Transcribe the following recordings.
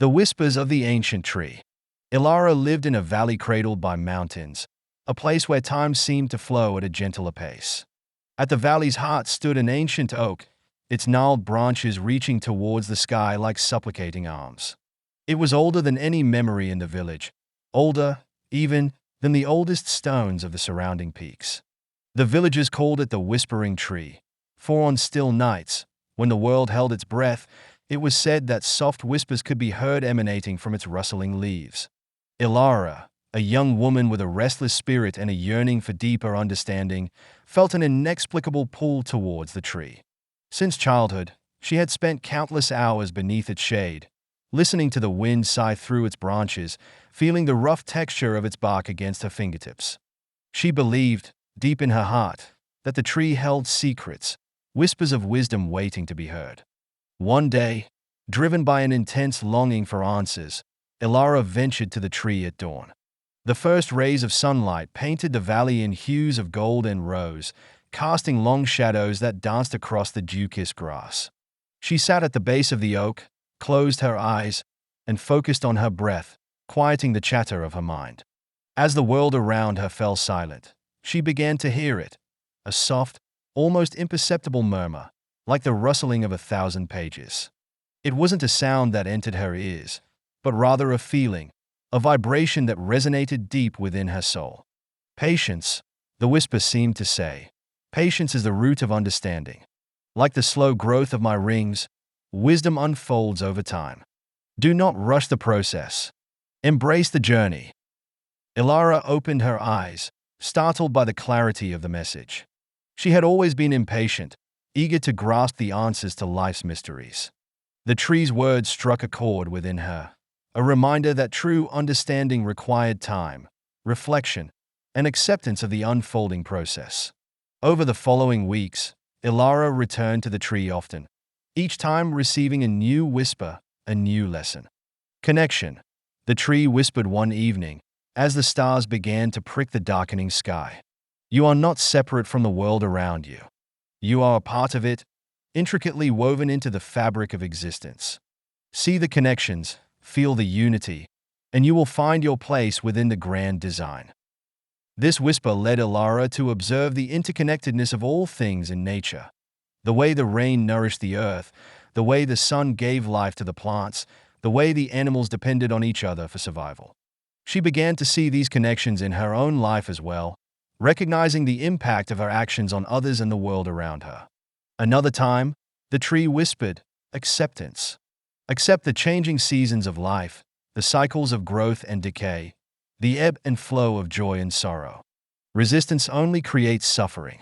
The whispers of the ancient tree. Elara lived in a valley cradled by mountains, a place where time seemed to flow at a gentler pace. At the valley's heart stood an ancient oak, its gnarled branches reaching towards the sky like supplicating arms. It was older than any memory in the village, older, even, than the oldest stones of the surrounding peaks. The villagers called it the Whispering Tree, for on still nights, when the world held its breath, it was said that soft whispers could be heard emanating from its rustling leaves. Elara, a young woman with a restless spirit and a yearning for deeper understanding, felt an inexplicable pull towards the tree. Since childhood, she had spent countless hours beneath its shade, listening to the wind sigh through its branches, feeling the rough texture of its bark against her fingertips. She believed, deep in her heart, that the tree held secrets, whispers of wisdom waiting to be heard. One day, driven by an intense longing for answers, Elara ventured to the tree at dawn. The first rays of sunlight painted the valley in hues of gold and rose, casting long shadows that danced across the dew-kissed grass. She sat at the base of the oak, closed her eyes, and focused on her breath, quieting the chatter of her mind. As the world around her fell silent, she began to hear it, a soft, almost imperceptible murmur, like the rustling of 1,000 pages. It wasn't a sound that entered her ears, but rather a feeling, a vibration that resonated deep within her soul. Patience, the whisper seemed to say. Patience is the root of understanding. Like the slow growth of my rings, wisdom unfolds over time. Do not rush the process. Embrace the journey. Elara opened her eyes, startled by the clarity of the message. She had always been impatient, eager to grasp the answers to life's mysteries. The tree's words struck a chord within her, a reminder that true understanding required time, reflection, and acceptance of the unfolding process. Over the following weeks, Elara returned to the tree often, each time receiving a new whisper, a new lesson. Connection. The tree whispered one evening, as the stars began to prick the darkening sky. You are not separate from the world around you. You are a part of it, intricately woven into the fabric of existence. See the connections, feel the unity, and you will find your place within the grand design. This whisper led Elara to observe the interconnectedness of all things in nature. The way the rain nourished the earth, the way the sun gave life to the plants, the way the animals depended on each other for survival. She began to see these connections in her own life as well, recognizing the impact of her actions on others and the world around her. Another time, the tree whispered, acceptance. Accept the changing seasons of life, the cycles of growth and decay, the ebb and flow of joy and sorrow. Resistance only creates suffering.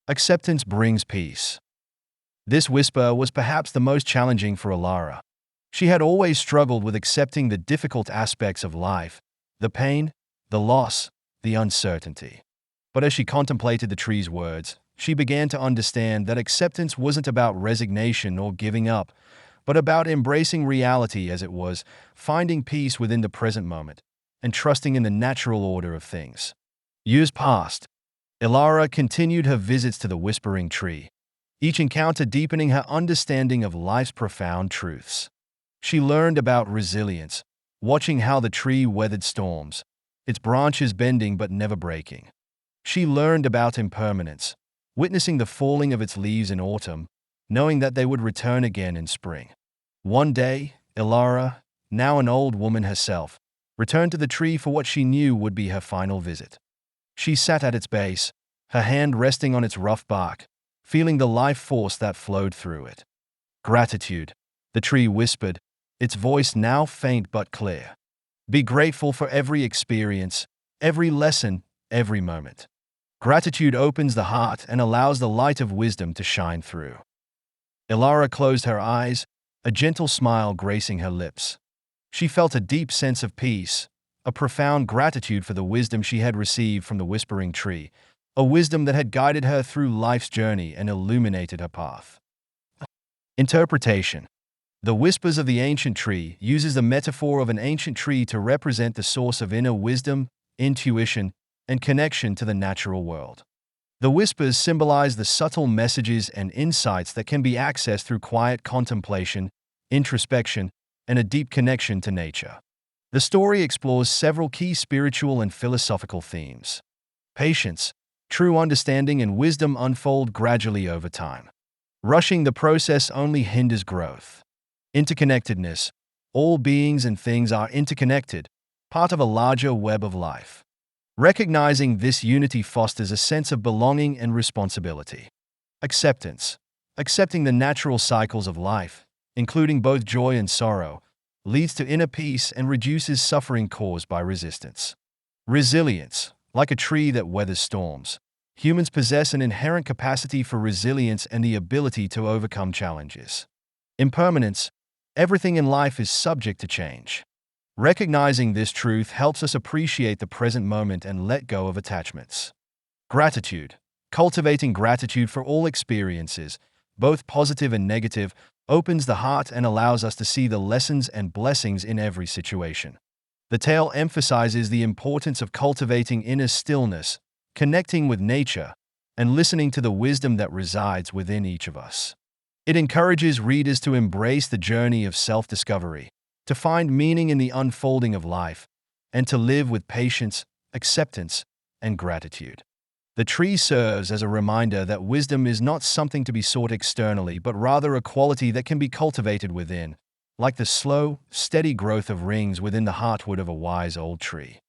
Acceptance brings peace. This whisper was perhaps the most challenging for Elara. She had always struggled with accepting the difficult aspects of life, the pain, the loss, the uncertainty. But as she contemplated the tree's words, she began to understand that acceptance wasn't about resignation or giving up, but about embracing reality as it was, finding peace within the present moment, and trusting in the natural order of things. Years passed. Elara continued her visits to the Whispering Tree, each encounter deepening her understanding of life's profound truths. She learned about resilience, watching how the tree weathered storms, its branches bending but never breaking. She learned about impermanence, witnessing the falling of its leaves in autumn, knowing that they would return again in spring. One day, Elara, now an old woman herself, returned to the tree for what she knew would be her final visit. She sat at its base, her hand resting on its rough bark, feeling the life force that flowed through it. Gratitude, the tree whispered, its voice now faint but clear. Be grateful for every experience, every lesson, every moment. Gratitude opens the heart and allows the light of wisdom to shine through. Elara closed her eyes, a gentle smile gracing her lips. She felt a deep sense of peace, a profound gratitude for the wisdom she had received from the Whispering Tree, a wisdom that had guided her through life's journey and illuminated her path. Interpretation. The Whispers of the Ancient Tree uses the metaphor of an ancient tree to represent the source of inner wisdom, intuition, and connection to the natural world. The whispers symbolize the subtle messages and insights that can be accessed through quiet contemplation, introspection, and a deep connection to nature. The story explores several key spiritual and philosophical themes. Patience, true understanding, and wisdom unfold gradually over time. Rushing the process only hinders growth. Interconnectedness, all beings and things are interconnected, part of a larger web of life. Recognizing this unity fosters a sense of belonging and responsibility. Acceptance, accepting the natural cycles of life, including both joy and sorrow, leads to inner peace and reduces suffering caused by resistance. Resilience, like a tree that weathers storms, humans possess an inherent capacity for resilience and the ability to overcome challenges. Impermanence, everything in life is subject to change. Recognizing this truth helps us appreciate the present moment and let go of attachments. Gratitude, cultivating gratitude for all experiences, both positive and negative, opens the heart and allows us to see the lessons and blessings in every situation. The tale emphasizes the importance of cultivating inner stillness, connecting with nature, and listening to the wisdom that resides within each of us. It encourages readers to embrace the journey of self-discovery, to find meaning in the unfolding of life, and to live with patience, acceptance, and gratitude. The tree serves as a reminder that wisdom is not something to be sought externally, but rather a quality that can be cultivated within, like the slow, steady growth of rings within the heartwood of a wise old tree.